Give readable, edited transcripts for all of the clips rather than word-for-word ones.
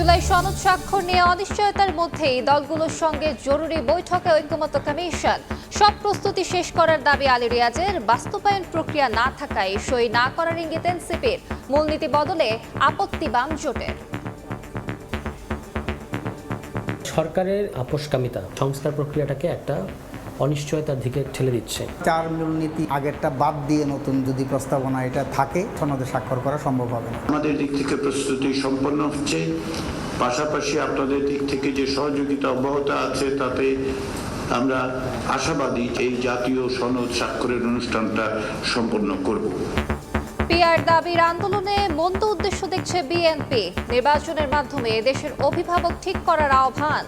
জুলাই সনদ স্বাক্ষর নিয়ে অনিশ্চয়তার মধ্যেই দলগুলোর সঙ্গে জরুরি বৈঠকে ঐকমত্য কমিশন। সব প্রস্তুতি শেষ করার দাবি আলী রিয়াজের। বাস্তবায়ন প্রক্রিয়া না থাকায় সই না করার ইঙ্গিত এনসিপির। মূলনীতি বদলে আপত্তি বাম জোটের। সরকারের আপোষকামিতা সংস্কার প্রক্রিয়াটাকে একটা অনিশ্চয়তার দিকে ঠেলে দিচ্ছে। 4 মূলনীতি আগেরটা বাদ দিয়ে নতুন যদি প্রস্তাবনা এটা থাকে সনদে স্বাক্ষর করা সম্ভব হবে না। আমাদের দিক থেকে প্রস্তুতি সম্পন্ন হচ্ছে, পাশাপাশি আপনাদের দিক থেকে যে সহযোগিতা অব্যাহত আছে তাতে আমরা আশাবাদী এই জাতীয় সনদ স্বাক্ষরের অনুষ্ঠানটা সম্পন্ন করব। পিআর দাবির আন্দোলনে মন্দ উদ্দেশ্য দেখছে বিএনপি। নির্বাচনের মাধ্যমে দেশের অভিভাবক ঠিক করার আহ্বান।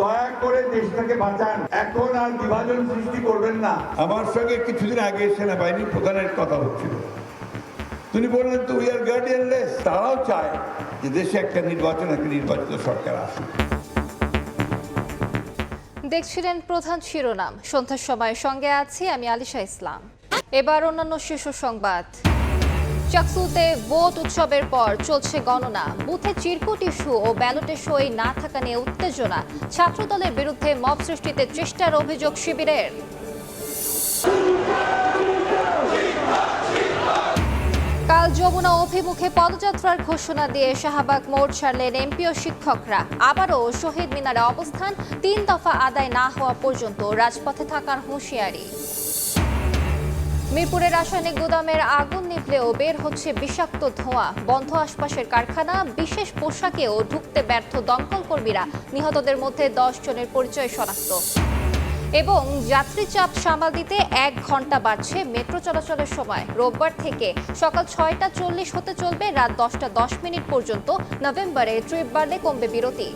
দয়া করে দেশটাকে বাঁচান, এখন আর বিভাজন সৃষ্টি করবেন না। আমার সঙ্গে কিছুদিন আগে সেনাবাহিনী প্রধানের কথা হচ্ছিল, তিনি বললেন তো উই আর গার্ডিয়ানলেস। তারাও চায় যে দেশে একটা নির্বাচিত সরকার আসুক। দেখছিলেন প্রধান শিরোনাম। সন্ধ্যার সময় সঙ্গে আছি আমি আলিশা ইসলাম। এবার অন্যান্য শীর্ষ সংবাদ। চাকসুতে ভোট উৎসবের পর চলছে গণনা। বুথে চিরকুট ইস্যু ও ব্যালটে সই না থাকা নিয়ে উত্তেজনা। ছাত্রদলের বিরুদ্ধে মব সৃষ্টিতে চেষ্টার অভিযোগ শিবিরের। কাল যমুনা অভিমুখে পদযাত্রার ঘোষণা দিয়ে শাহবাগ মোড় ছাড়লেন এমপি ও শিক্ষকরা। আবারও শহীদ মিনারে অবস্থান, 3 দফা আদায় না হওয়া পর্যন্ত রাজপথে থাকার হুঁশিয়ারি। মিরপুরের রাসায়নিক গুদামের আগুন নিভলেও বের হচ্ছে বিষাক্ত ধোঁয়া। বন্ধ আশপাশের কারখানা, বিশেষ পোশাকেও ঢুকতে ব্যর্থ দমকল কর্মীরা। নিহতদের মধ্যে 10 জনের পরিচয় শনাক্ত। এবং যাত্রী চাপ সামাল দিতে 1 ঘন্টা বাড়ছে মেট্রো চলাচলের সময়। রোববার থেকে সকাল 6:40 হতে চলবে রাত 10:10 পর্যন্ত। নভেম্বরে ট্রিপ বাড়লে কমবে বিরতি।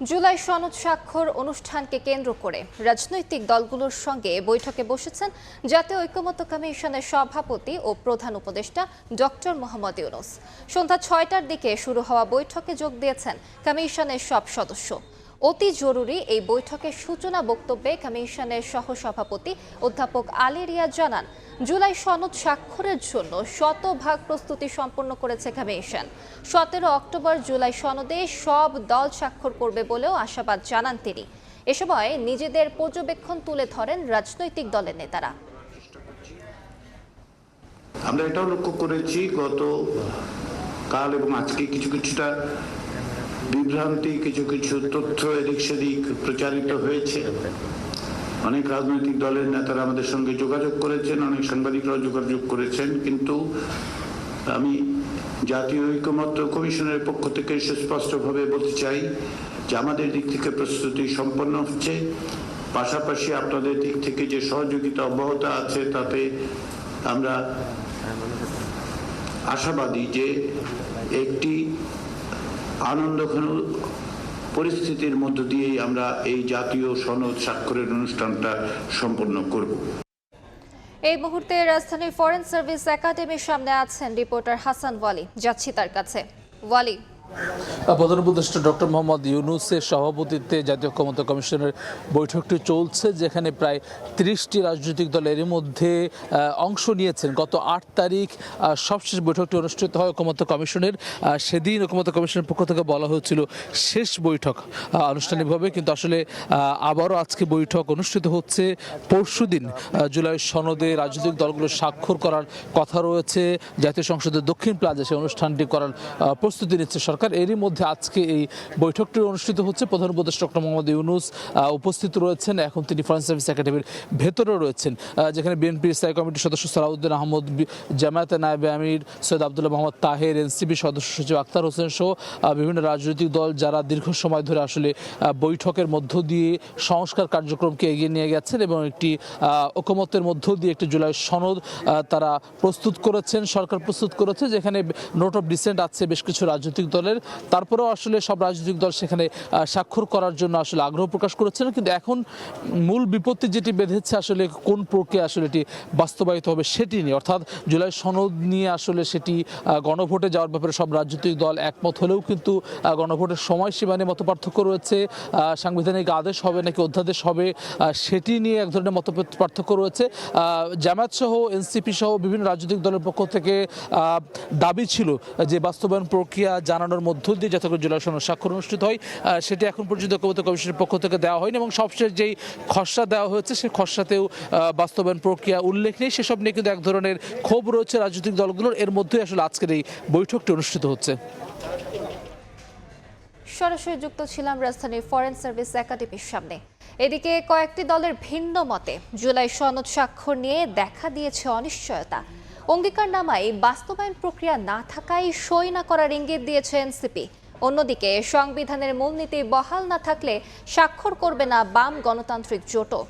জুলাই সনদ স্বাক্ষর অনুষ্ঠানকে কেন্দ্র করে রাজনৈতিক দলগুলোর সঙ্গে বৈঠকে বসেছেন জাতীয় ঐকমত্য কমিশনের সভাপতি ও প্রধান উপদেষ্টা ডক্টর মোহাম্মদ ইউনূস। সন্ধ্যা 6টার দিকে শুরু হওয়া বৈঠকে যোগ দিয়েছেন কমিশনের সব সদস্য। অতি জরুরি এই বৈঠকের সূচনা বক্তব্যে কমিশনের সহসভাপতি অধ্যাপক আলী রিয়াজ জানান, জুলাই সনদ স্বাক্ষরের জন্য শতভাগ প্রস্তুতি সম্পন্ন করেছে কমিশন। 17 অক্টোবর জুলাই সনদে সব দল স্বাক্ষর করবে বলেও আশাবাদ জানান তিনি। এ সময় নিজেদের পর্যবেক্ষণ তুলে ধরেন রাজনৈতিক দলের নেতারা। আমরা এটাও লক্ষ্য করেছি গত কাল এবং আজকে কিছুটা বিভ্রান্তি, কিছু তথ্য এদিক সেদিক প্রচারিত হয়েছে। অনেক রাজনৈতিক দলের নেতারা আমাদের সঙ্গে যোগাযোগ করেছেন, অনেক সাংবাদিকরাও যোগাযোগ করেছেন, কিন্তু আমি জাতীয় ঐকমত্য কমিশনের পক্ষ থেকে সুস্পষ্টভাবে বলতে চাই যে আমাদের দিক থেকে প্রস্তুতি সম্পন্ন হচ্ছে, পাশাপাশি আপনাদের দিক থেকে যে সহযোগিতা অব্যাহত আছে তাতে আমরা আশাবাদী যে একটি আনন্দঘন পরিস্থিতির মধ্য দিয়েই আমরা এই জাতীয় সনদ স্বাক্ষরের অনুষ্ঠানটা সম্পন্ন করব। এই মুহূর্তে রাজধানীর ফরেন সার্ভিস একাডেমির সামনে আছেন রিপোর্টার হাসান ওয়ালি। যাচ্ছি তার কাছে। ওয়ালি, প্রধান উপদেষ্টা ডক্টর মোহাম্মদ ইউনূসের সভাপতিত্বে জাতীয় ঐকমত্য কমিশনের বৈঠকটি চলছে, যেখানে প্রায় 30টি রাজনৈতিক দল এর মধ্যে অংশ নিয়েছেন। গত 8 তারিখ সবশেষ বৈঠকটি অনুষ্ঠিত হয় ঐকমত্য কমিশনের। সেদিন ঐকমত্য কমিশনের পক্ষ থেকে বলা হয়েছিল শেষ বৈঠক আনুষ্ঠানিকভাবে, কিন্তু আসলে আবারও আজকে বৈঠক অনুষ্ঠিত হচ্ছে। পরশুদিন জুলাই সনদে রাজনৈতিক দলগুলো স্বাক্ষর করার কথা রয়েছে। জাতীয় সংসদের দক্ষিণ প্লাজা সেই অনুষ্ঠানটি করার প্রস্তুতি নিচ্ছে সরকার। এরই মধ্যে আজকে এই বৈঠকটি অনুষ্ঠিত হচ্ছে। প্রধান উপদেষ্টা ডক্টর মোহাম্মদ ইউনূস উপস্থিত রয়েছেন। এখন তিনি ফরেন সার্ভিস একাডেমির ভেতরে রয়েছেন, যেখানে বিএনপির স্থায়ী কমিটির সদস্য সালাউদ্দিন আহমদ, জামায়াতে নায়েবে আমির সৈয়দ আব্দুল্লাহ মোহাম্মদ তাহের, এনসিপি সদস্য সচিব আখতার হোসেন সহ বিভিন্ন রাজনৈতিক দল যারা দীর্ঘ সময় ধরে আসলে বৈঠকের মধ্য দিয়ে সংস্কার কার্যক্রমকে এগিয়ে নিয়ে গেছেন এবং একটি ঐকমত্যের মধ্য দিয়ে একটি জুলাই সনদ তারা প্রস্তুত করেছেন, সরকার প্রস্তুত করেছে, যেখানে নোট অফ ডিসেন্ট আছে বেশ কিছু রাজনৈতিক দলের। দলের, তারপরেও আসলে সব রাজনৈতিক দল সেখানে স্বাক্ষর করার জন্য আসলে আগ্রহ প্রকাশ করেছেন। কিন্তু এখন মূল বিপত্তি যেটি বেঁধেছে আসলে কোন প্রক্রিয়া আসলে এটি বাস্তবায়িত হবে সেটি নিয়ে, অর্থাৎ জুলাই সনদ নিয়ে আসলে সেটি গণভোটে যাওয়ার ব্যাপারে সব রাজনৈতিক দল একমত হলেও কিন্তু গণভোটের সময়সীমা নিয়ে মতপার্থক্য রয়েছে। সাংবিধানিক আদেশ হবে নাকি অধ্যাদেশ হবে সেটি নিয়ে এক ধরনের মত পার্থক্য রয়েছে। জামায়াত সহ এনসিপি সহ বিভিন্ন রাজনৈতিক দলের পক্ষ থেকে দাবি ছিল যে বাস্তবায়ন প্রক্রিয়া জানানোর মধ্য দিয়ে যাতে করে জুলাই সনদ স্বাক্ষর অনুষ্ঠিত হয়, সেটি এখন পর্যন্ত ঐক্যমত্য কমিশনের পক্ষ থেকে দেওয়া হয়নি এবং সবশেষ যেই খসড়া দেওয়া হয়েছে সেই খসড়াতেও বাস্তবায়ন প্রক্রিয়া উল্লেখ নেই। সেসব নিয়ে কিন্তু এক ধরনের ক্ষোভ রয়েছে রাজনৈতিক দলগুলোর। এর মধ্যেই আসলে আজকের এই বৈঠকটি অনুষ্ঠিত হচ্ছে। সরাসরি যুক্ত ছিলাম রাজধানীর ফরেন সার্ভিস একাডেমির সামনে। এদিকে কয়েকটি দলের ভিন্ন মতে জুলাই সনদ স্বাক্ষর নিয়ে দেখা দিয়েছে অনিশ্চয়তা। অঙ্গীকারনামায় বাস্তবায়ন প্রক্রিয়া না থাকায় সই না করার ইঙ্গিত দিয়েছে এনসিপি। অন্যদিকে সংবিধানের মূলনীতি বহাল না থাকলে স্বাক্ষর করবে না বাম গণতান্ত্রিক জোটও।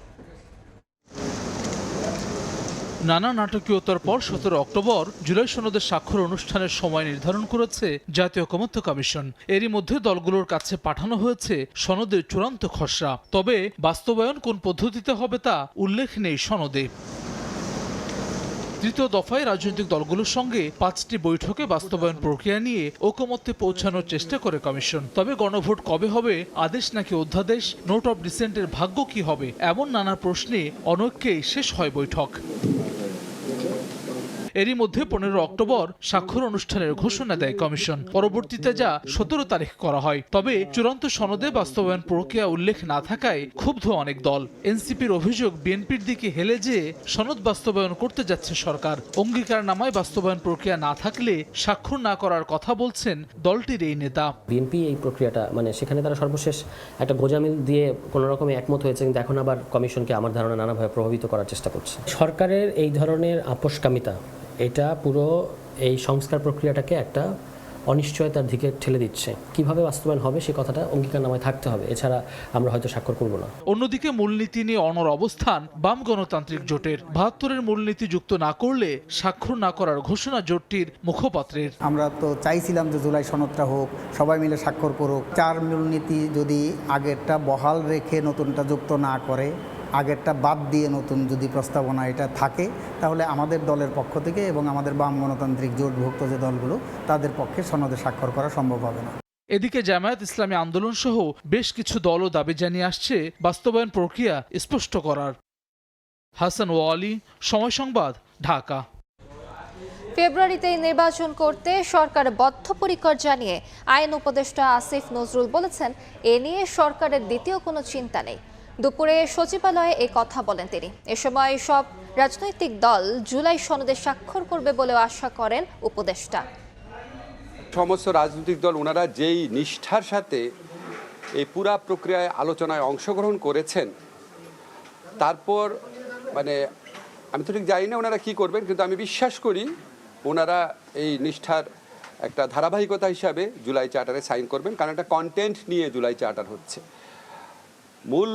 নানা নাটকীয়তার পর 17 অক্টোবর জুলাই সনদের স্বাক্ষর অনুষ্ঠানের সময় নির্ধারণ করেছে জাতীয় ঐকমত্য কমিশন। এরই মধ্যে দলগুলোর কাছে পাঠানো হয়েছে সনদের চূড়ান্ত খসড়া। তবে বাস্তবায়ন কোন পদ্ধতিতে হবে তা উল্লেখ নেই সনদে। তৃতীয় দফায় রাজনৈতিক দলগুলোর সঙ্গে 5টি বৈঠকে বাস্তবায়ন প্রক্রিয়া নিয়ে ঐকমত্যে পৌঁছানোর চেষ্টা করে কমিশন। তবে গণভোট কবে হবে, আদেশ নাকি অধ্যাদেশ, নোট অব ডিসেন্টের ভাগ্য কি হবে, এমন নানা প্রশ্নে অনৈক্যেই শেষ হয় বৈঠক। এরই মধ্যে 15 অক্টোবর স্বাক্ষর অনুষ্ঠানের ঘোষণা দেয় কমিশন। পরবর্তীতে যা 17 তারিখ করা হয়। তবে চূড়ান্ত সনদে বাস্তবায়ন প্রক্রিয়া উল্লেখ না থাকায় ক্ষুব্ধ অনেক দল। এনসিপির অভিযোগ, বিএনপির দিকে হেলে যে সনদ বাস্তবায়ন করতে যাচ্ছে সরকার। অঙ্গীকারনামায় বাস্তবায়ন প্রক্রিয়া না থাকলে স্বাক্ষর না করার কথা বলছেন দলটির এই নেতা। বিএনপি এই প্রক্রিয়াটা সেখানে তারা সর্বশেষ একটা গোঁজামিল দিয়ে কোনো রকমে একমত হয়েছে, কিন্তু এখন আবার কমিশনকে আমার ধারণা নানাভাবে প্রভাবিত করার চেষ্টা করছে। সরকারের এই ধরনের আপোষকামিতা এটা পুরো এই সংস্কার প্রক্রিয়াটাকে একটা অনিশ্চয়তার দিকে ঠেলে দিচ্ছে। কিভাবে বাস্তবায়ন হবে সে কথাটা অঙ্গীকারনামায় থাকতে হবে, এছাড়া আমরা হয়তো স্বাক্ষর করব না। অন্যদিকে মূলনীতি নিয়ে অনড় অবস্থান বাম গণতান্ত্রিক জোটের। 72-এর মূলনীতি যুক্ত না করলে স্বাক্ষর না করার ঘোষণা জোটটির মুখপাত্রের। আমরা তো চাইছিলাম যে জুলাই সনদটা হোক, সবাই মিলে স্বাক্ষর করুক। 4 মূলনীতি যদি আগেরটা বহাল রেখে নতুনটা যুক্ত না করে, আগেরটা বাদ দিয়ে নতুন যদি প্রস্তাবনা এটা থাকে, তাহলে আমাদের দলের পক্ষ থেকে এবং আমাদের বাম গণতান্ত্রিক জোটভুক্ত যে দলগুলো তাদের পক্ষে সনদে স্বাক্ষর করা সম্ভব হবে না। এদিকে জামায়াত ইসলামী আন্দোলন সহ বেশ কিছু দলও দাবি জানিয়ে আসছে বাস্তবায়ন প্রক্রিয়া স্পষ্ট করার। হাসান ওয়ালি, সময় সংবাদ, ঢাকা। ফেব্রুয়ারিতে নির্বাচন করতে সরকার বদ্ধপরিকর জানিয়ে আইন উপদেষ্টা আসিফ নজরুল বলেছেন, এ নিয়ে সরকারের দ্বিতীয় কোনো চিন্তা নেই। দুপুরে সচিবালয়ে এই কথা বলেন তিনি। এ সময় সব রাজনৈতিক দল জুলাই সনদে স্বাক্ষর করবে বলেও আশা করেন উপদেষ্টা। সমস্ত রাজনৈতিক দল ওনারা যেই নিষ্ঠার সাথে এই পুরা প্রক্রিয়ায় আলোচনায় অংশগ্রহণ করেছেন, তারপর আমি তো ঠিক জানি না ওনারা কি করবেন, কিন্তু আমি বিশ্বাস করি ওনারা এই নিষ্ঠার একটা ধারাবাহিকতা হিসাবে জুলাই চার্টারে সাইন করবেন, কারণ একটা কন্টেন্ট নিয়ে জুলাই চার্টার হচ্ছে। মূল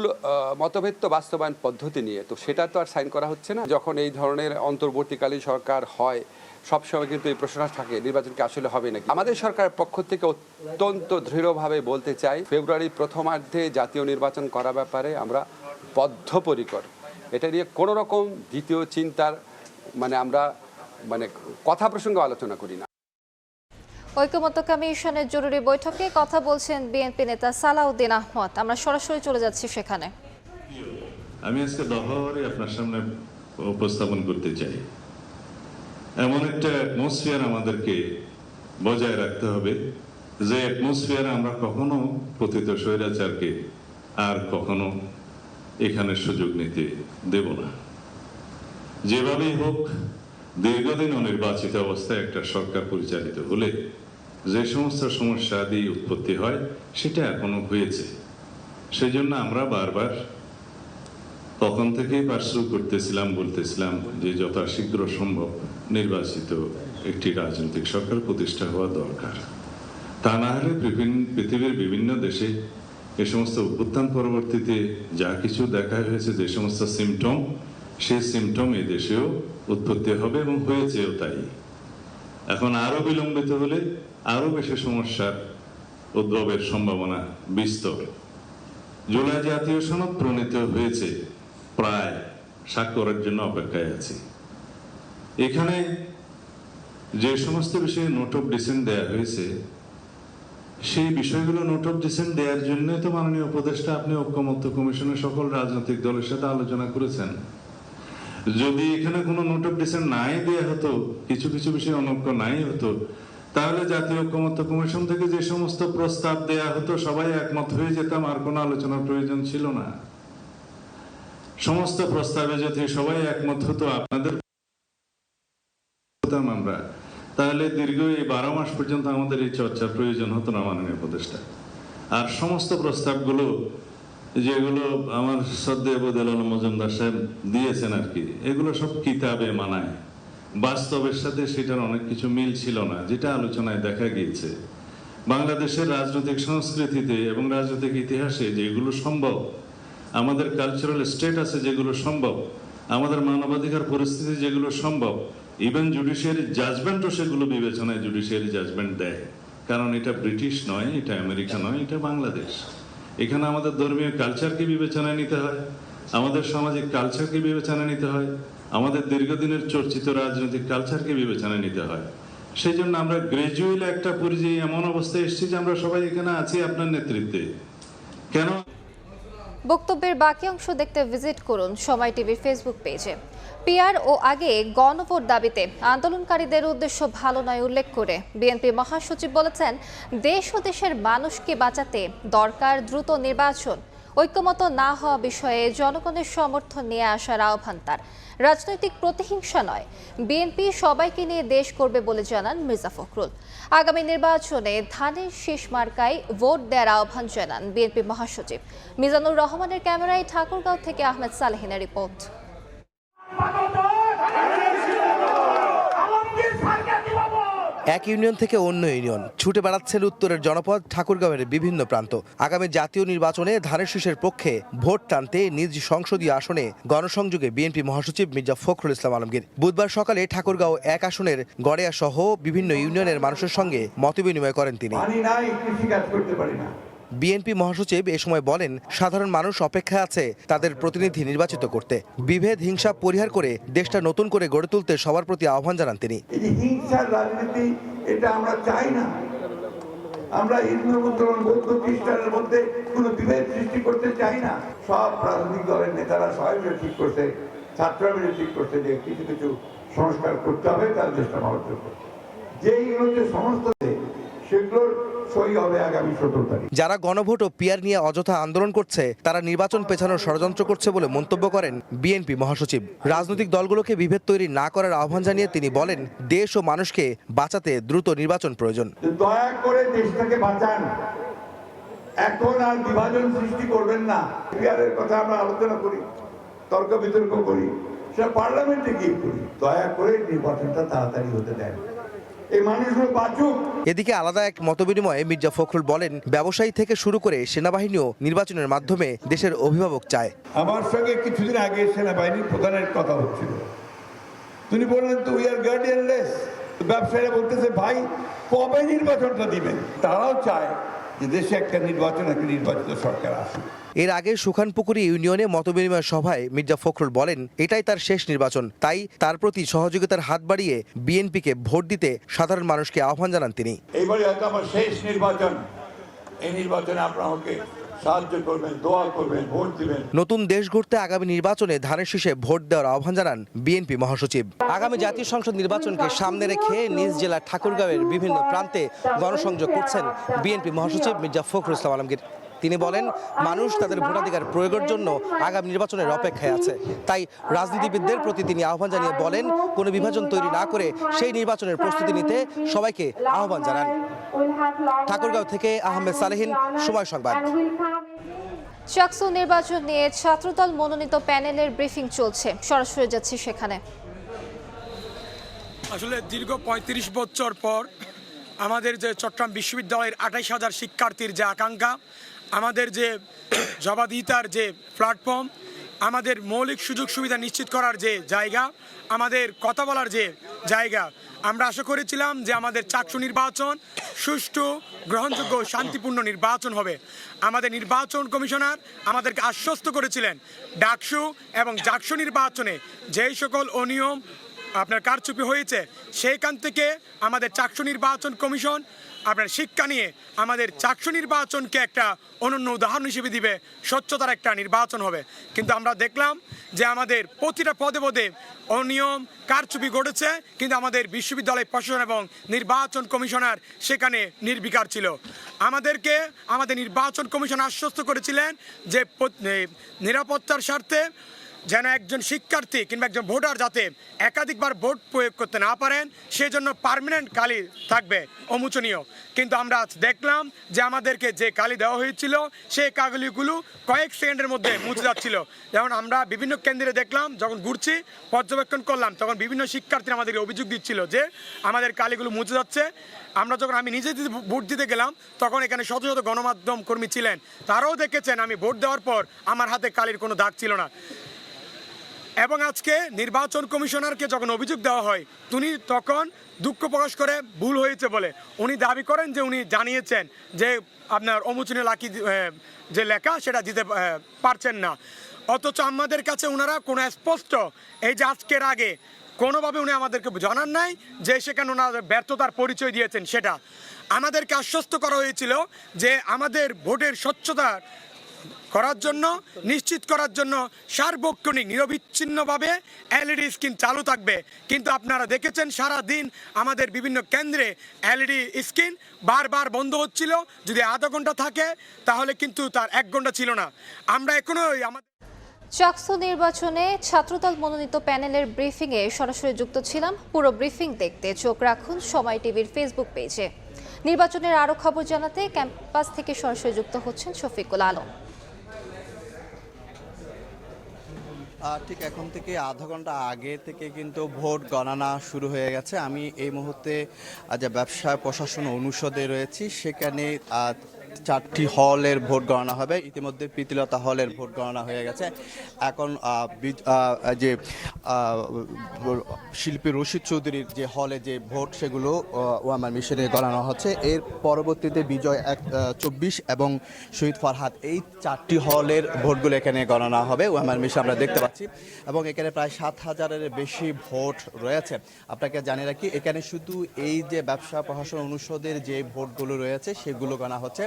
মতভেদ তো বাস্তবায়ন পদ্ধতি নিয়ে, তো সেটা তো আর সাইন করা হচ্ছে না। যখন এই ধরনের অন্তর্বর্তীকালীন সরকার হয়, সবসময় কিন্তু এই প্রশ্নটা থাকে নির্বাচন কি আসলে হবে নাকি। আমাদের সরকারের পক্ষ থেকে অত্যন্ত দৃঢ়ভাবে বলতে চাই, ফেব্রুয়ারির প্রথমার্ধে জাতীয় নির্বাচন করা ব্যাপারে আমরা বদ্ধপরিকর। এটা নিয়ে কোনো রকম দ্বিতীয় চিন্তার আমরা কথা প্রসঙ্গে আলোচনা করি না। ঐকমত্য কমিশনের জরুরি বৈঠকে কথা বলছেন বিএনপি নেতা সালাউদ্দিন আহমদ। আমরা সরাসরি চলে যাচ্ছি সেখানে। আমি আজকে দহরে আপনার সামনে উপস্থাপন করতে চাই, এমন একটা অ্যাটমসফিয়ার আমাদেরকে বজায় রাখতে হবে যে অ্যাটমসফিয়ারে আমরা কখনো পতিত স্বৈরাচারকে আর কখনো এখানে সুযোগ নিতে দেব না। যেভাবেই হোক, দীর্ঘদিন অনির্বাচিত অবস্থায় একটা সরকার পরিচালিত হলে যে সমস্ত সমস্যা দিয়ে উৎপত্তি হয় সেটা এখনো হয়েছে। সেই জন্য আমরা বারবার তখন থেকেই পার্সু করতেছিলাম, বলতেছিলাম যে যথাশীঘ্র সম্ভব নির্বাচিত একটি রাজনৈতিক সরকার প্রতিষ্ঠা হওয়া দরকার। তা না হলে পৃথিবীর বিভিন্ন দেশে এ সমস্ত অভ্যুত্থান পরবর্তীতে যা কিছু দেখা হয়েছে, যে সমস্ত সিমটম, সেই সিমটম এই দেশেও উৎপত্তি হবে এবং হয়েছেও তাই। এখন আরো বিলম্বিত হলে আরো বেশি সমস্যার উদ্ভবের সম্ভাবনা বিস্তর। জুলাই জাতীয় সনদ প্রণীত হয়েছে, প্রায় স্বাক্ষরের জন্য অপেক্ষায় আছি। এখানে যে সমস্ত বিষয়ে নোট অফ ডিসেন্ট দেওয়া হয়েছে, সেই বিষয়গুলো নোট অফ ডিসেন্ট দেওয়ার জন্য তো মাননীয় উপদেষ্টা আপনি ঐক্যমত্য কমিশনের সকল রাজনৈতিক দলের সাথে আলোচনা করেছেন। যদি এখানে কোনো নোট অফ ডিসেন্ট নাই দেওয়া হতো, কিছু কিছু বিষয় অনৈক্য নাই হতো, তাহলে জাতীয় ঐক্যমত্য কমিশন থেকে যে সমস্ত প্রস্তাব দেয়া হতো সবাই একমত হয়ে যেতাম, আর কোনো আলোচনার প্রয়োজন ছিল না। সমস্ত প্রস্তাবে যদি সবাই একমত হতো, আপনাদের আমরা, তাহলে দীর্ঘ এই 12 মাস পর্যন্ত আমাদের এই চর্চার প্রয়োজন হতো না মাননীয় উপদেষ্টা। আর সমস্ত প্রস্তাবগুলো যেগুলো আমার শ্রদ্ধেয় বদিউল আলম মজুমদার সাহেব দিয়েছেন আর কি, এগুলো সব কিতাবে মানায়, বাস্তবের সাথে সেটার অনেক কিছু মিল ছিল না, যেটা আলোচনায় দেখা গিয়েছে। বাংলাদেশের রাজনৈতিক সংস্কৃতিতে এবং রাজনৈতিক ইতিহাসে যেগুলো সম্ভব, আমাদের কালচারাল স্টেটাসে যেগুলো সম্ভব, আমাদের মানবাধিকার পরিস্থিতি যেগুলো সম্ভব, ইভেন জুডিশিয়ারি জাজমেন্টও সেগুলো বিবেচনায় জুডিশিয়ারি জাজমেন্ট দেয়। কারণ এটা ব্রিটিশ নয়, এটা আমেরিকা নয়, এটা বাংলাদেশ। এখানে আমাদের ধর্মীয় কালচারকে বিবেচনায় নিতে হয়, আমাদের সামাজিক কালচারকে বিবেচনায় নিতে হয়, আমাদের দীর্ঘদিনের চর্চিত রাজনৈতিক কালচারকে বিবেচনায় নিতে হয়। সেই জন্য আমরা গ্রাজুয়ালি একটা পর্যায়ে এমন অবস্থায় এসেছি যে আমরা সবাই এখানে আছি আপনার নেতৃত্বে। কেন? বক্তব্যের বাকি অংশ দেখতে ভিজিট করুন সময় টিভির ফেসবুক পেজে। পিআর ও আগে গণভোট দাবিতে আন্দোলনকারীদের উদ্দেশ্য ভালো নয় উল্লেখ করে বিএনপি মহাসচিব বলেছেন, দেশ ও দেশের মানুষকে বাঁচাতে দরকার দ্রুত নির্বাচন। ঐক্যমত না হওয়া বিষয়ে জনগণের সমর্থন নিয়ে আসার আহ্বান তার। রাজনৈতিক প্রতিহিংসা নয়, বিএনপি সবাইকে নিয়ে দেশ করবে বলে জানান মির্জা ফখরুল। আগামী নির্বাচনে ধানের শীষ মার্কায় ভোট দেওয়ার আহ্বান জানান বিএনপি মহাসচিব। মিজানুর রহমানের ক্যামেরায় ঠাকুরগাঁও থেকে আহমেদ সালেহিনের রিপোর্ট। এক ইউনিয়ন থেকে অন্য ইউনিয়ন ছুটে বেড়াচ্ছেন উত্তরের জনপদ ঠাকুরগাঁওয়ের বিভিন্ন প্রান্ত। আগামী জাতীয় নির্বাচনে ধানের শীষের পক্ষে ভোট টানতে নিজ সংসদীয় আসনে গণসংযোগে বিএনপি মহাসচিব মির্জা ফখরুল ইসলাম আলমগীর বুধবার সকালে ঠাকুরগাঁও 1 আসনের গড়েয়া সহ বিভিন্ন ইউনিয়নের মানুষের সঙ্গে মতবিনিময় করেন তিনি। বিএনপি মহাসচিব এ সময় বলেন, সাধারণ মানুষ অপেক্ষায় আছে তাদের প্রতিনিধি নির্বাচিত করতে। বিভেদ হিংসা পরিহার করে দেশটা নতুন করে গড়ে তুলতে সবার প্রতি আহ্বান জানান তিনি। হিংসার রাজনীতি এটা আমরা চাই না। আমরা হিন্দু মুসলমান বৌদ্ধ খ্রিস্টানের মধ্যে কোনো বিভেদ সৃষ্টি করতে চাই না। সব রাজনৈতিক দলের নেতারা সবাই মিলে ঠিক করছে, ছাত্ররা মিলে ঠিক করছে যে কিছু কিছু সংস্কার করতে হবে তার দেশটা ভালো জন্য। যেই হচ্ছে সমস্ত সেগুলোর সই হবে আগামী 17 তারিখ। যারা গণভোট ও পিআর নিয়ে অযথা আন্দোলন করছে তারা নির্বাচন পেছানোর ষড়যন্ত্র করছে বলে মন্তব্য করেন বিএনপি মহাসচিব। রাজনৈতিক দলগুলোকে বিভেদ তৈরি না করার আহ্বান জানিয়ে তিনি বলেন, দেশ ও মানুষকে বাঁচাতে দ্রুত নির্বাচন প্রয়োজন। দয়া করে দেশটাকে বাঁচান, এখন আর বিভাজন সৃষ্টি করবেন না। পিআরের কথা আমরা আলোচনা করি, তর্ক বিতর্ক করি, সেটা পার্লামেন্টে গিয়ে করি। দয়া করে নির্বাচনটা তাড়াতাড়ি হতে দেন, এই মানুষগুলো বাঁচুক। এদিকে আলাদা এক মতবিনিময়ে মির্জা ফখরুল বলেন, ব্যবসায়ী থেকে শুরু করে সেনাবাহিনীও নির্বাচনের মাধ্যমে দেশের অভিভাবক চায়। আমার সঙ্গে কিছুদিন আগে সেনাবাহিনীর প্রধানের কথা হচ্ছিল, তিনি বললেন তো উই আর গার্ডিয়ানলেস। ব্যবসায়ীরা বলতেছে, ভাই কবে নির্বাচনটা দিবেন? তারাও চায় যে দেশে একটা নির্বাচিত সরকার আসুক। এর আগে সুখানপুকুরি ইউনিয়নে মতবিনিময় সভায় মির্জা ফখরুল বলেন, এটাই তার শেষ নির্বাচন, তাই তার প্রতি সহযোগিতার হাত বাড়িয়ে বিএনপিকে ভোট দিতে সাধারণ মানুষকে আহ্বান জানান তিনি। এইবারে হয়তো আমার শেষ নির্বাচন, এই নির্বাচনে আপনারা আমাকে সাহায্য করবেন, দোয়া করবেন, ভোট দিবেন। নতুন দেশ গড়তে আগামী নির্বাচনে ধানের শীষে ভোট দেওয়ার আহ্বান জানান বিএনপি মহাসচিব। আগামী জাতীয় সংসদ নির্বাচনকে সামনে রেখে নিজ জেলা ঠাকুরগাঁওয়ের বিভিন্ন প্রান্তে গণসংযোগ করছেন বিএনপি মহাসচিব মির্জা ফখরুল ইসলাম আলমগীর। তিনি বলেন, মানুষ তাদের ভোটাধিকার প্রয়োগের জন্য আগামী নির্বাচনের অপেক্ষায় আছে। তাই রাজনীতিবিদদের প্রতি তিনি আহ্বান জানিয়ে বলেন, কোনো বিভাজন তৈরি না করে সেই নির্বাচনের প্রস্তুতি নিতে সবাইকে আহ্বান জানান। ঠাকুরগাঁও থেকে আহমেদ সালেহিন, সময় সংবাদ। চাকসু নির্বাচন নিয়ে ছাত্রদল মনোনীত প্যানেলের ব্রিফিং চলছে, সরাসরি যাচ্ছি সেখানে। আসলে দীর্ঘ 35 বছর পর আমাদের যে চট্টগ্রাম বিশ্ববিদ্যালয়ের 28,000 শিক্ষার্থীর যে আকাঙ্ক্ষা, আমাদের যে জবাবদিহিতার যে প্ল্যাটফর্ম, আমাদের মৌলিক সুযোগ সুবিধা নিশ্চিত করার যে জায়গা, আমাদের কথা বলার যে জায়গা, আমরা আশা করেছিলাম যে আমাদের চাকসু নির্বাচন সুষ্ঠু, গ্রহণযোগ্য, শান্তিপূর্ণ নির্বাচন হবে। আমাদের নির্বাচন কমিশনার আমাদেরকে আশ্বস্ত করেছিলেন ডাকসু এবং জাকসু নির্বাচনে যেই সকল অনিয়ম আপনার কারচুপি হয়েছে সেইখান থেকে আমাদের চাকসু নির্বাচন কমিশন আপনার শিক্ষা নিয়ে আমাদের চাকসু নির্বাচনকে একটা অনন্য উদাহরণ হিসেবে দিবে, স্বচ্ছতার একটা নির্বাচন হবে। কিন্তু আমরা দেখলাম যে আমাদের প্রতিটা পদে পদে অনিয়ম কারচুপি ঘটেছে, কিন্তু আমাদের বিশ্ববিদ্যালয় প্রশাসন এবং নির্বাচন কমিশনার সেখানে নির্বিকার ছিল। আমাদেরকে আমাদের নির্বাচন কমিশন আশ্বস্ত করেছিলেন যে নিরাপত্তার স্বার্থে যেন একজন শিক্ষার্থী কিংবা একজন ভোটার যাতে একাধিকবার ভোট প্রয়োগ করতে না পারেন সেজন্য পার্মানেন্ট কালি থাকবে, অমোচনীয়। কিন্তু আমরা আজ দেখলাম যে আমাদেরকে যে কালি দেওয়া হয়েছিল সেই কালিগুলো কয়েক সেকেন্ডের মধ্যে মুছে যাচ্ছিল। যেমন আমরা বিভিন্ন কেন্দ্রে দেখলাম, যখন ঘুরছি পর্যবেক্ষণ করলাম, তখন বিভিন্ন শিক্ষার্থীরা আমাদেরকে অভিযোগ দিচ্ছিল যে আমাদের কালিগুলো মুছে যাচ্ছে। আমি নিজে ভোট দিতে গেলাম, তখন এখানে শত শত গণমাধ্যম কর্মী ছিলেন, তারাও দেখেছেন আমি ভোট দেওয়ার পর আমার হাতে কালির কোনো দাগ ছিল না। এবং আজকে নির্বাচন কমিশনারকে যখন অভিযোগ দেওয়া হয়, তিনি তখন দুঃখ প্রকাশ করে ভুল হয়েছে বলে উনি দাবি করেন যে উনি জানিয়েছেন যে আপনার অমোচনীয় লাকি যে লেখা সেটা দিতে পারছেন না। অথচ আমাদের কাছে ওনারা কোনো স্পষ্ট এই যে আজকের আগে কোনোভাবে উনি আমাদেরকে জানান নাই যে সেখানে ওনারা ব্যর্থতার পরিচয় দিয়েছেন। সেটা আমাদেরকে আশ্বস্ত করা হয়েছিল যে আমাদের ভোটের স্বচ্ছতা করার জন্য, নিশ্চিত করার জন্য সার্বক্ষণিক নিরবিচ্ছিন্নভাবে এলইডি স্ক্রিন চালু থাকবে। কিন্তু আপনারা দেখেছেন সারা দিন আমাদের বিভিন্ন কেন্দ্রে এলইডি স্ক্রিন বারবার বন্ধ হচ্ছিল। যদি আধা ঘন্টা থাকে তাহলে কিন্তু তার 1 ঘন্টা ছিল না। আমরা এখনো আমাদের চাকসু নির্বাচনে ছাত্রদল মনোনীত প্যানেলের ব্রিফিংয়ে সরাসরি যুক্ত ছিলাম। পুরো ব্রিফিং দেখতে চোখ রাখুন সময় টিভির ফেসবুক পেজে। নির্বাচনের আরও খবর জানাতে ক্যাম্পাস থেকে সরাসরি যুক্ত হচ্ছেন শফিকুল আলম। ঠিক এখন থেকে আধা ঘন্টা আগে থেকে কিন্তু ভোট গণনা শুরু হয়ে গেছে। আমি এই মুহূর্তে যে ব্যবসায় প্রশাসন অনুষদে রয়েছি, সেখানে 4টি হলের ভোট গণনা হবে। ইতিমধ্যে প্রীতিলতা হলের ভোট গণনা হয়ে গেছে। এখন যে শিল্পী রশিদ চৌধুরীর যে হলে যে ভোট সেগুলো ওয়ামার মিশনে গণনা হচ্ছে। এর পরবর্তীতে বিজয় 24 এবং শহীদ ফরহাদ, এই 4টি হলের ভোটগুলো এখানে গণনা হবে ওয়ামার মিশন আমরা দেখতে পাচ্ছি। এবং এখানে প্রায় 7000-এর বেশি ভোট রয়েছে। আপনাকে জানিয়ে রাখি, এখানে শুধু এই যে ব্যবসা প্রশাসন অনুষদের যে ভোটগুলো রয়েছে সেগুলো গণনা হচ্ছে।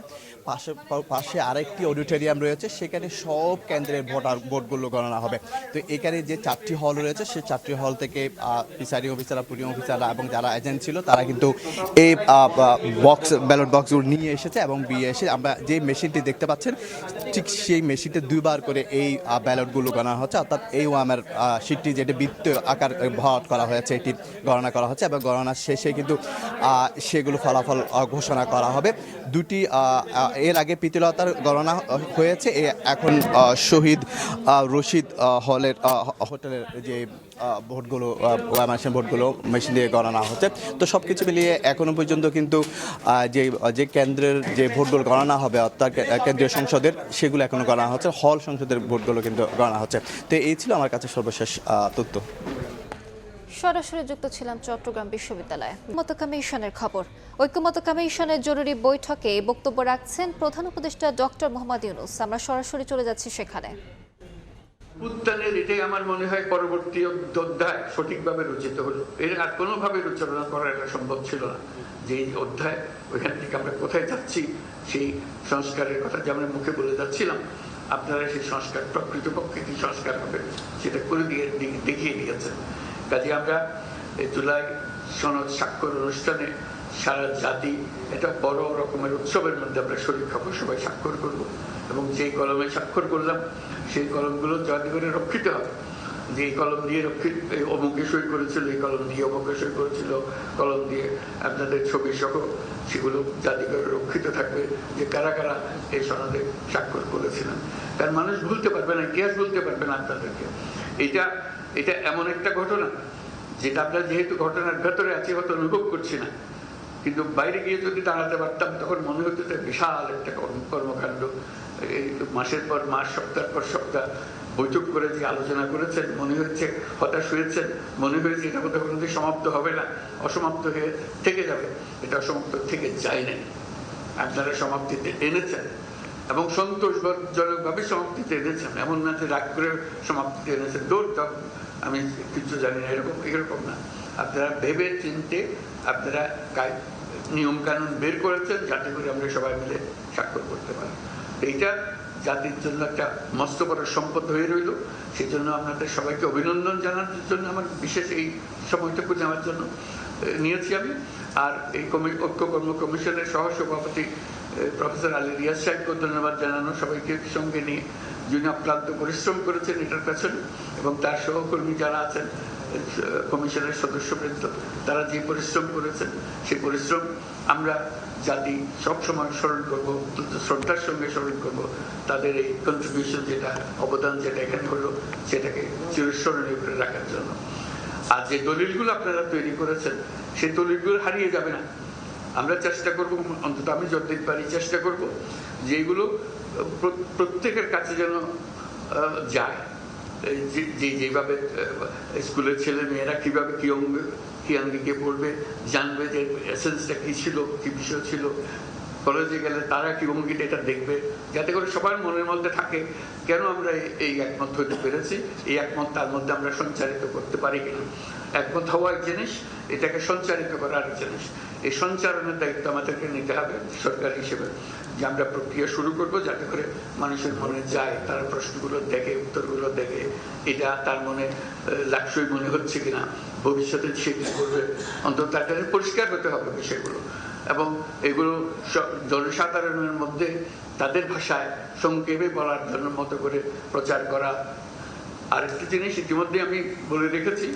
পাশে আরেকটি অডিটোরিয়াম রয়েছে, সেখানে সব কেন্দ্রের ভোটগুলো গণনা হবে। তো এখানে যে 4টি হল রয়েছে সেই 4টি হল থেকে প্রিসাইডিং অফিসাররা, পুলিং অফিসাররা এবং যারা এজেন্ট ছিল তারা কিন্তু এই ব্যালট বক্সগুলো নিয়ে এসেছে এবং এসে আমরা যে মেশিনটি দেখতে পাচ্ছেন ঠিক সেই মেশিনটি 2বার করে এই ব্যালটগুলো গণনা হচ্ছে। অর্থাৎ এই ওয়ামের শীটটি যেটি বৃত্ত আকার ভরাট করা হয়েছে এটি গণনা করা হচ্ছে এবং গণনার শেষে কিন্তু সেগুলো ফলাফল ঘোষণা করা হবে। দুটি এর আগে প্রীতিলতার গণনা হয়েছে, এখন শহীদ রশিদ হোটেলের যে ভোটগুলো ভোটগুলো মেশিন দিয়ে গণনা হচ্ছে। তো সব কিছু মিলিয়ে এখনো পর্যন্ত কিন্তু যে কেন্দ্রের যে ভোটগুলো গণনা হবে অর্থাৎ কেন্দ্রীয় সংসদের সেগুলো এখনো গণনা হচ্ছে, হল সংসদের ভোটগুলো কিন্তু গণনা হচ্ছে। তো এই ছিল আমার কাছে সর্বশেষ তথ্য। সরাসরি যুক্ত ছিলাম চট্টগ্রাম বিশ্ববিদ্যালয়ে। ঐক্যমত্য কমিশনের খবর। ঐক্যমত্য কমিশনের জরুরি বৈঠকে বক্তব্য রাখছেন প্রধান উপদেষ্টা ডক্টর মোহাম্মদ ইউনূস। আমরা সরাসরি চলে যাচ্ছি সেখানে। উত্থানের এটাই আমার মনে হয় পরবর্তী অধ্যায় সঠিকভাবে রচিত হলো। এর আর কোনোভাবে রচনা করা এটা সম্ভব ছিল না। যে অধ্যায় ওইখান থেকে আমরা কোথায় যাচ্ছি সেই সংস্কারের কথা যে আমরা মুখে বলে যাচ্ছিলাম, আপনারা সেই সংস্কার প্রকৃতপক্ষে কি সংস্কার হবে সেটা করে দেখিয়ে দিয়েছেন। কাজে আমরা জুলাই সনদ স্বাক্ষর অনুষ্ঠানে সারা জাতি এটা বড় রকমের উৎসবের মধ্যে আমরা শরীর খবর সবাই স্বাক্ষর করব এবং যেই কলমে স্বাক্ষর করলাম সেই কলমগুলো যাতে করে রক্ষিত হবে। যে এই কলম দিয়ে অমুকে সই করেছিল, এই কলম দিয়ে অমুকে সই করেছিল, কলম দিয়ে আপনাদের ছবি সহ সেগুলো যাতে করে রক্ষিত থাকবে যে কারা কারা এই সনদে স্বাক্ষর করেছিলেন। কারণ মানুষ ভুলতে পারবে না, ইতিহাস ভুলতে পারবে না আপনাদেরকে। এটা এমন একটা ঘটনা যেটা আমরা যেহেতু ঘটনার ভেতরে আছি হয়তো অনুভব করছি না, কিন্তু বাইরে গিয়ে যদি দাঁড়াতে পারতাম তখন মনে হতো যে বিশাল একটা কর্মকাণ্ড এই মাসের পর মাস, সপ্তাহ পর সপ্তাহ বৈঠক করে যে আলোচনা করেছেন, মনে হচ্ছে হতাশ হয়েছেন, মনে হয়েছে এটা কোথাও কোনোদিন সমাপ্ত হবে না, অসমাপ্ত হয়ে থেকে যাবে। এটা অসমাপ্ত থেকে যায় নাই, আপনারা সমাপ্তিতে এনেছেন এবং সন্তোষজনকভাবে সমাপ্তিতে এনেছেন। এমন না যে রাগ করে সমাপ্তিতে এনেছেন, দৌড় দাও আমি কিছু জানি না, এরকম না। আপনারা ভেবে চিনতে আপনারা নিয়ম কানুন বের করেছেন যাতে করে আমরা সবাই মিলে স্বাক্ষর করতে পারি। এইটা জাতির জন্য একটা মস্ত বড় সম্পদ হয়ে রইল। সেই জন্য আপনাদের সবাইকে অভিনন্দন জানানোর জন্য আমার বিশেষ এই সময়টুকু নেওয়ার জন্য নিয়েছি আমি। আর এই ঐক্য কর্ম কমিশনের সহসভাপতি প্রফেসর আলী রিয়াজ সাহেবকে ধন্যবাদ জানানো, সবাইকে সঙ্গে নিয়ে যিনি অক্লান্ত পরিশ্রম করেছেন এটার পেছনে, এবং তার সহকর্মী যারা আছেন কমিশনের সদস্যবৃন্দ, তারা যে পরিশ্রম করেছেন সেই পরিশ্রম আমরা জাতি সবসময় স্মরণ করবো, শ্রদ্ধার সঙ্গে স্মরণ করব। তাদের এই কন্ট্রিবিউশন যেটা, অবদান যেটা এখানে হলো, সেটাকে চিরস্মরণীয় করে রাখার জন্য। আর যে দলিলগুলো আপনারা তৈরি করেছেন সেই দলিলগুলো হারিয়ে যাবে না। আমরা চেষ্টা করব, অন্তত আমি যতদিন পারি চেষ্টা করব যেগুলো প্রত্যেকের কাছে যেন যায়। যেভাবে স্কুলের ছেলে মেয়েরা কিভাবে কি আঙ্গিকে পড়বে, জানবে যে এসেন্সটা কি ছিল, কি বিষয় ছিল। কলেজে গেলে তারা কি অঙ্গিটা এটা দেখবে, যাতে করে সবার মনের মধ্যে থাকে কেন আমরা এই একমত হতে পেরেছি, এই একমত তার মধ্যে আমরা সঞ্চারিত করতে পারি কিনা। একমত হওয়া এক জিনিস, এটাকে সঞ্চারিত করা আরেক জিনিস। এই সঞ্চারণের দায়িত্ব আমাদেরকে নিতে হবে সরকার হিসেবে, যে আমরা প্রক্রিয়া শুরু করব যাতে করে মানুষের মনে যায়, তারা প্রশ্নগুলো দেখে, উত্তরগুলো দেখে, এটা তার মনে লাক্সই মনে হচ্ছে কিনা, ভবিষ্যতে সে কি করবে, অন্তত তার কাছে পরিষ্কার হতে হবে বিষয়গুলো। এবং এগুলো জনসাধারণের মধ্যে তাদের ভাষায় সংক্ষেপে বলার জন্য মতো করে প্রচার করা। আরেকটা জিনিস ইতিমধ্যে আমি বলে রেখেছি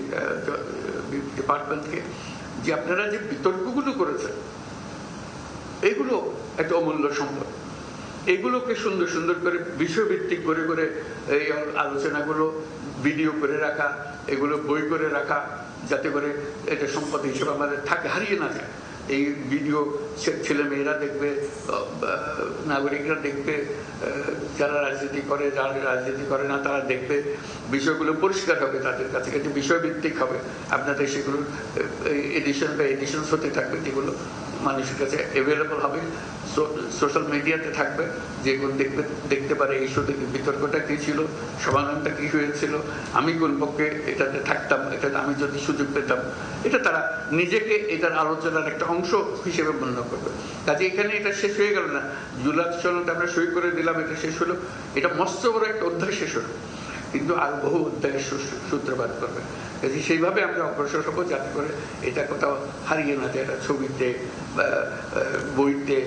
ডিপার্টমেন্টকে, যে আপনারা যে বিতর্কগুলো করেছেন এগুলো একটা অমূল্য সম্পদ। এগুলোকে সুন্দর সুন্দর করে বিষয়ভিত্তিক করে করে এই আলোচনাগুলো ভিডিও করে রাখা, এগুলো বই করে রাখা, যাতে করে এটা সম্পদ হিসেবে আমাদের থাকে, হারিয়ে না যায়। এই ভিডিও ছেলে মেয়েরা দেখবে, নাগরিকরা দেখবে, যারা রাজনীতি করে, যারা রাজনীতি করে না তারা দেখবে, বিষয়গুলো পরিষ্কার হবে তাদের কাছে, কিন্তু বিষয়ভিত্তিক হবে। আপনাদের সেগুলো এডিশন বা এডিশনস হতে থাকবে, যেগুলো মানুষের কাছে অ্যাভেলেবল হবে, সোশ্যাল মিডিয়াতে থাকবে, যেগুলো দেখতে পারে এই ইস্যুতে বিতর্কটা কী ছিল, সমাধানটা কী হয়েছিল, আমি কোন পক্ষে এটাতে থাকতাম, এটাতে আমি যদি সুযোগ পেতাম, এটা তারা নিজেকে এটার আলোচনার একটা অংশ হিসেবে মনে করবে। কাজে এখানে এটা শেষ হয়ে গেল না, জুলাই সনদে আমরা সই করে দিলাম, এটা শেষ হলো, এটা মস্ত বড় একটা অধ্যায় শেষ হলো, কিন্তু আর বহু অধ্যায়ের সূত্রপাত করবে। কাজে সেইভাবে আমরা অগ্রসর হবো যাতে করে এটা কোথাও হারিয়ে না যায়। এটা ছবিতে, বইতে,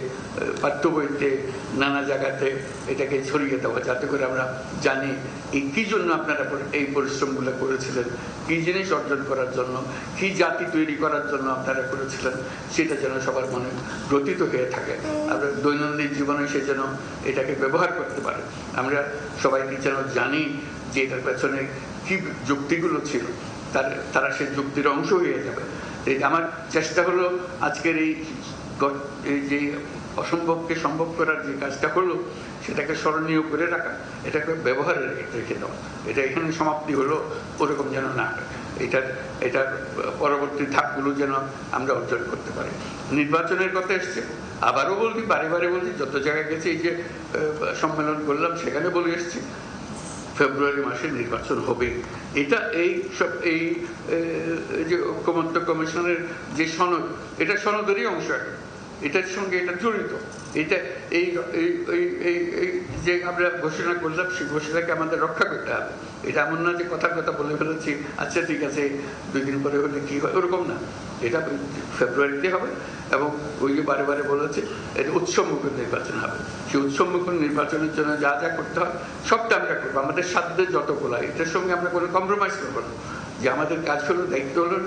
পাঠ্য বইতে, নানা জায়গাতে এটাকে ছড়িয়ে দেওয়া, যাতে করে আমরা জানি এই কী জন্য আপনারা এই পরিশ্রমগুলো করেছিলেন, কী জিনিস অর্জন করার জন্য, কী জাতি তৈরি করার জন্য আপনারা করেছিলেন, সেটা যেন সবার মনে গ্রথিত হয়ে থাকে। আমরা দৈনন্দিন জীবনে সে যেন এটাকে ব্যবহার করতে পারে। আমরা সবাইকে যেন জানি যে এটার পেছনে কী যুক্তিগুলো ছিল, তারা সেই যুক্তির অংশ হয়ে যাবে। আমার চেষ্টা হলো আজকের এই যে অসম্ভবকে সম্ভব করার যে কাজটা হলো সেটাকে স্মরণীয় করে রাখা, এটাকে ব্যবহারে রেখে দেওয়া। এটা এখানে সমাপ্তি হলো ওরকম যেন না, এটার পরবর্তী ধাপগুলো যেন আমরা অর্জন করতে পারি। নির্বাচনের কথা এসছে, আবারও বলছি, বারে বারে বলছি, যত জায়গায় গেছি, এই যে সম্মেলন করলাম সেখানে বলে এসছি, ফেব্রুয়ারি মাসে নির্বাচন হবে। এটা এই যে ঐক্যমত্য কমিশনের যে সনদ, এটা সনদেরই অংশ, এটার সঙ্গে এটা জড়িত। এটা এই যে আমরা ঘোষণা করলাম, সেই ঘোষণাকে আমাদের রক্ষা করতে হবে। এটা এমন না যে কথার কথা বলে ফেলেছি, আচ্ছা ঠিক আছে 2 দিন পরে হলে কি হয়, ওরকম না। এটা ফেব্রুয়ারিতে হবে, এবং ওই যে বারে বারে বলেছে এটা উৎসবমুখী নির্বাচন হবে। সেই উৎসবমুখী নির্বাচনের জন্য যা যা করতে হয় সবটা আমরা করবো, আমাদের সাধ্যের যতগুলো। এটার সঙ্গে আমরা কোনো কম্প্রোমাইজ করবো না, যে আমাদের কাজ হলো, দায়িত্ব হলো,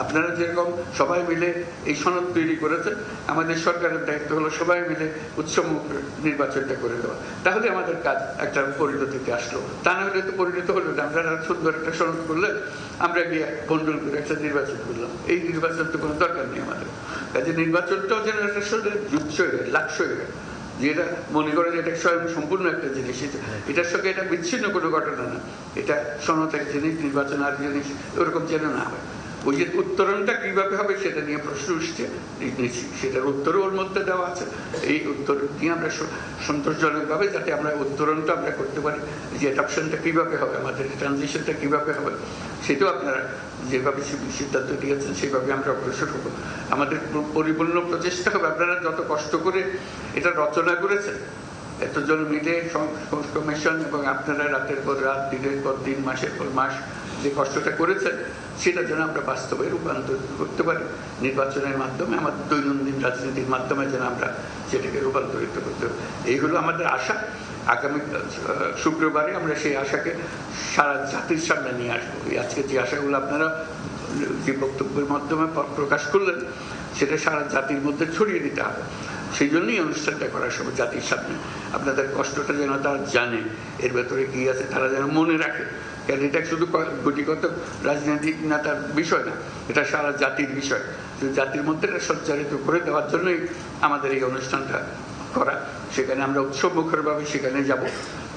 আপনারা যেরকম সবাই মিলে এই সনদ তৈরি করেছেন, আমাদের সরকারের দায়িত্ব হলো সবাই মিলে উৎসবমুখ নির্বাচনটা করে দেওয়া। তাহলে আমাদের কাজ একটা পরিণতিতে আসলো। তা না হলে তো পরিণত হলো না, আমরা সুন্দর একটা সনদ করলে আমরা গিয়ে বন্ডল করে একটা নির্বাচন করলাম। এই নির্বাচন তো কোনো দরকার নেই আমাদের কাজে। নির্বাচনটাও যেন একটা লাক্স হয়ে যায়, যেটা মনে করে যে এটা স্বয়ং সম্পূর্ণ একটা জিনিস, এটার সঙ্গে এটা বিচ্ছিন্ন কোনো ঘটনা না, এটা সনদ এক জিনিস, নির্বাচন আর জিনিস, ওরকম যেন না হয়। ওই যে উত্তরণটা কিভাবে হবে সেটা নিয়ে প্রশ্ন উঠছে, সেটার উত্তরও ওর মধ্যে দেওয়া আছে। এই উত্তর নিয়ে আমরা সন্তোষজনকভাবে যাতে আমরা উত্তরণটা আমরা করতে পারি, যে অ্যাডাপশনটা কিভাবে হবে, আমাদের ট্রানজিশনটা কিভাবে হবে, সেটাও আপনারা যেভাবে সিদ্ধান্ত দিয়েছেন সেভাবে আমরা অগ্রসর হবো। আমাদের পরিপূর্ণ প্রচেষ্টা হবে, আপনারা যত কষ্ট করে এটা রচনা করেছেন, এতজন মিলে কমিশন এবং আপনারা রাতের পর রাত, দিনের পর দিন, মাসের পর মাস যে কষ্টটা করেছেন, সেটা যেন আমরা বাস্তবে রূপান্তর করতে পারি নির্বাচনের মাধ্যমে, আমাদের দৈনন্দিন রাজনীতির মাধ্যমে যেন আমরা সেটাকে রূপান্তরিত করতে পারি। এই হলো আমাদের আশা। আগামী শুক্রবারে আমরা সেই আশাকে সারা জাতির সামনে নিয়ে আসবো। আজকে যে আশাগুলো আপনারা যে বক্তব্যের মাধ্যমে প্রকাশ করলেন, সেটা সারা জাতির মধ্যে ছড়িয়ে দিতে হবে। সেই জন্যই অনুষ্ঠানটা করার সময় জাতির সামনে আপনাদের কষ্টটা যেন তারা জানে, এর ভেতরে কি আছে তারা যেন মনে রাখে। কারণ এটা শুধু গুটিগত রাজনৈতিক নেতার বিষয় না, এটা সারা জাতির বিষয়। জাতির মধ্যে এটা সঞ্চারিত করে দেওয়ার জন্যই আমাদের এই অনুষ্ঠানটা করা। সেখানে আমরা উৎসবমুখরভাবে সেখানে যাব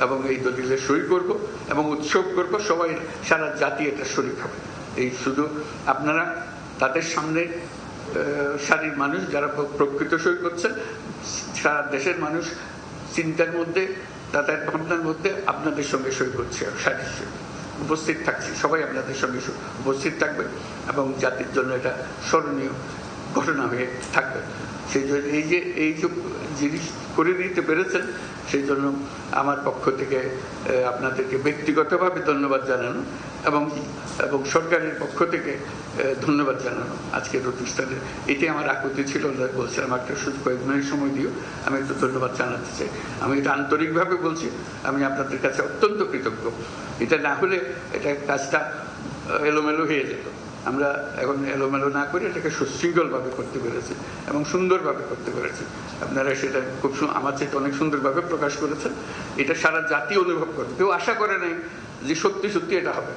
এবং এই দলিলে সই করব এবং উৎসব করব, সবাই সারা জাতি এটা শরীক হবে। এই শুধু আপনারা তাদের সামনে সারির মানুষ যারা প্রকৃত সই করছেন, সারা দেশের মানুষ চিন্তার মধ্যে, তাদের ভাবনার মধ্যে আপনাদের সঙ্গে সই করছে, সারির উপস্থিত থাকছি, সবাই আপনাদের সঙ্গে উপস্থিত থাকবে এবং জাতির জন্য এটা স্মরণীয় ঘটনা হয়ে থাকবে। সেই জন্য এই যে জিনিস করে দিতে পেরেছেন, সেই জন্য আমার পক্ষ থেকে আপনাদেরকে ব্যক্তিগতভাবে ধন্যবাদ জানানো এবং সরকারের পক্ষ থেকে ধন্যবাদ জানানো আজকের অনুষ্ঠানে। এটাই আমার আকুতি ছিল, বলছিলাম একটা শুধু কয়েক মিনিট সময় দিও, আমি একটু ধন্যবাদ জানাতে চাই। আমি এটা আন্তরিকভাবে বলছি, আমি আপনাদের কাছে অত্যন্ত কৃতজ্ঞ। এটা না হলে এটা কাজটা এলোমেলো হয়ে যেত। আমরা এখন এলোমেলো না করে এটাকে সুশৃঙ্খলভাবে করতে পেরেছি এবং সুন্দরভাবে করতে পেরেছি। আপনারা সেটা খুব আমার চেয়ে অনেক সুন্দরভাবে প্রকাশ করেছেন। এটা সারা জাতি অনুভব করে, কেউ আশা করে নাই যে সত্যি সত্যি এটা হবে।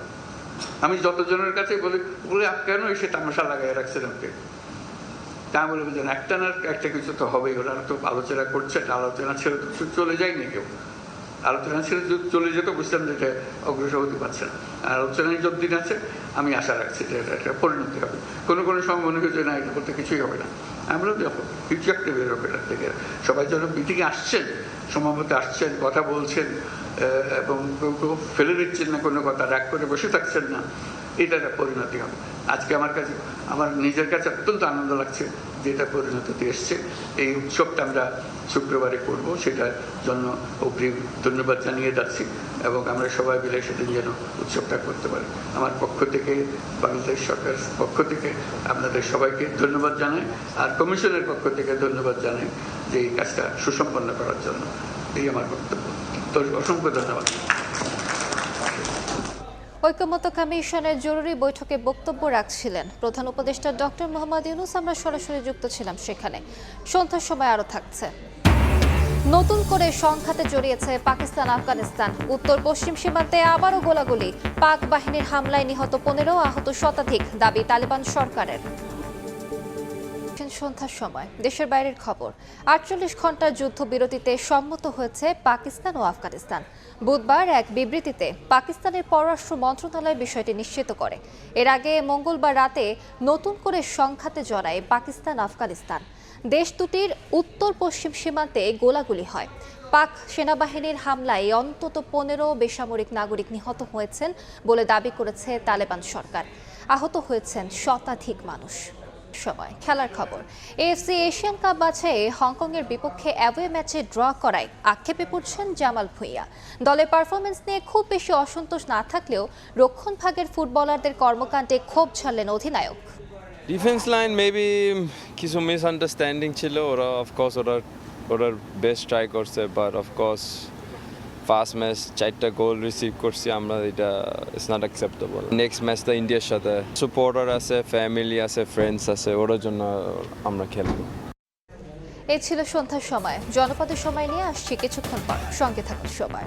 আমি যতজনের কাছে বলে কেন এসে তামাশা লাগাই রাখছেন ওকে, তা বলে বুঝলেন একটা না একটা কিছু তো হবেই। ওরা তো আলোচনা করছে, আলোচনা ছেড়ে তো চলে যায়নি কেউ। আলোচনা ছেড়ে চলে যেত বুঝতাম যে এটা অগ্রসর হতে পারছে না। আর আলোচনায় যতদিন আছে আমি আশা রাখছি যে এটা পরিণতি হবে। কোনো সময় মনে হচ্ছে না, এটা বলতে কিছুই হবে না। আমরা দেখো কিছু একটা বের হবে এটার থেকে। সবাই যেন মিটিংয়ে আসছেন, সমাবেতে আসছেন, কথা বলছেন এবং কেউ ফেলে দিচ্ছেন না, কোনো কথা রাগ করে বসে থাকছেন না, এটা একটা পরিণতি হবে। আজকে আমার নিজের কাছে অত্যন্ত আনন্দ লাগছে যে এটা পরিণতিতে এসছে। এই উৎসবটা আমরা শুক্রবারে করব, সেটার জন্য অগ্রিম ধন্যবাদ জানিয়ে যাচ্ছি এবং আমরা সবাই মিলে সেদিন যেন উৎসবটা করতে পারি। আমার পক্ষ থেকে, বাংলাদেশ সরকারের পক্ষ থেকে আপনাদের সবাইকে ধন্যবাদ জানাই, আর কমিশনের পক্ষ থেকে ধন্যবাদ জানাই যে এই কাজটা সুসম্পন্ন করার জন্য। এই আমার বক্তব্য। তো অসংখ্য ধন্যবাদ। ঐকমত্য কমিশনের জরুরি বৈঠকে বক্তব্য রাখছিলেন প্রধান উপদেষ্টা ডক্টর মোহাম্মদ ইউনূস। আমরা সরাসরি যুক্ত ছিলাম সেখানে। সন্ধ্যার সময় আরো থাকছে। নতুন করে সংঘাতে জড়িয়েছে পাকিস্তান আফগানিস্তান। উত্তর পশ্চিম সীমান্তে আবারও গোলাগুলি। পাক বাহিনীর হামলায় নিহত 15, আহত শতাধিক, দাবি তালেবান সরকারের। সন্ধ্যার সময় দেশের বাইরের খবর। 48 ঘন্টার যুদ্ধবিরতিতে সম্মত হয়েছে পাকিস্তান ও আফগানিস্তান। বুধবার এক বিবৃতিতে পাকিস্তানের পররাষ্ট্র মন্ত্রণালয় বিষয়টি নিশ্চিত করে। এর আগে মঙ্গলবার রাতে নতুন করে সংঘাতে জড়ায় পাকিস্তান আফগানিস্তান। দেশ দুটির উত্তর পশ্চিম সীমান্তে গোলাগুলি হয়। পাক সেনাবাহিনীর হামলায় অন্তত 15 বেসামরিক নাগরিক নিহত হয়েছেন বলে দাবি করেছে তালেবান সরকার। আহত হয়েছেন শতাধিক মানুষ। সময় খেলার খবর। এএফসি এশিয়ান কাপ বাছাইয়ে হংকংয়ের বিপক্ষে অ্যাওয়ে ম্যাচে ড্র করায় আক্ষেপে পড়ছেন জামাল ভুঁইয়া। দলের পারফরমেন্স নিয়ে খুব বেশি অসন্তোষ না থাকলেও রক্ষণ ভাগের ফুটবলারদের কর্মকাণ্ডে ক্ষোভ ঝাড়লেন অধিনায়ক। ডিফেন্স লাইন মেবি কিছু মিসআন্ডারস্ট্যান্ডিং ছিল। ওরা অফকোর্স ওরা বেস্ট ট্রাই করছে, বাট অফকোর্স ফার্স্ট ম্যাচ 4টা গোল রিসিভ করছি আমরা, এটা ইটস নট অ্যাকসেপ্টেবল। নেক্সট ম্যাচটা ইন্ডিয়ার সাথে, সাপোর্টার আছে, ফ্যামিলি আছে, ফ্রেন্ডস আছে, ওর জন্য আমরা খেলবো। এই ছিল সন্ধ্যার সময়। জনপদের সময় নিয়ে আসছি কিছুক্ষণ পর। সঙ্গে থাকুন সবাই।